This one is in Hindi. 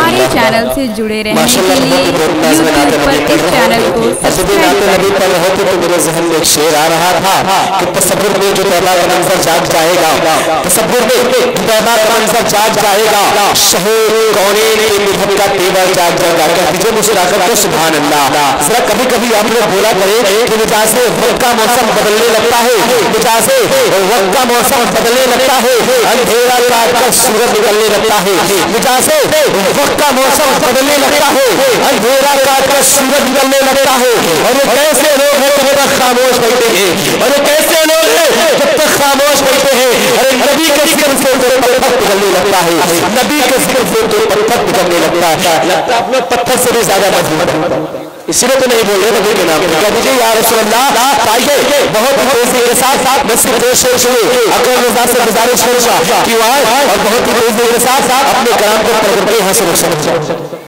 हमारे चैनल से जुड़े रहने के लिए यूट्यूब पर इस चैनल को सब्सक्राइब करें। तो मेरे ज़हन में एक शेर आ रहा था कि तसव्वुर में जो तौबा का मंजर जाग जाएगा, तसव्वुर में तौबा का मंजर जाग जाएगा, शहर कौनेन के मिलहत का तेवर जाग जाएगा। कह दीजिए मुस्कुराकर तो सुभान अल्लाह। जरा कभी कभी आप लोग बोला करें कि मिजाज से वक्त का मौसम बदलने लगता है, मिजाज से वक्त का मौसम बदलने लगता है, अंधेरा काट कर सूरज निकलने लगता है, मिजाज से वक्त का मौसम बदलने लगता है, अंधेरा काट कर सूरज निकलने लगता है। और ये कैसे लोग हैं जब तक खामोश बैठे हैं, और ये कैसे लोग हैं जब तक खामोश बैठे हैं। अरे नबी के जिक्र से तो पत्थर पिघलने लगता है, नबी के जिक्र से तो पत्थर पिघलने लगता है, लगता है पत्थर से भी ज्यादा मजबूत है। इसलिए तो नहीं बोल रहे नबी के नाम पे। कह दीजिए या रसूल अल्लाह, आइए बहुत तेजी के साथ मैं सिर्फ पेश हुए अकरम रज़ा से गुजारिश करूंगा कि आए और बहुत ही तेजी के साथ अपने कलाम को प्रकट करें।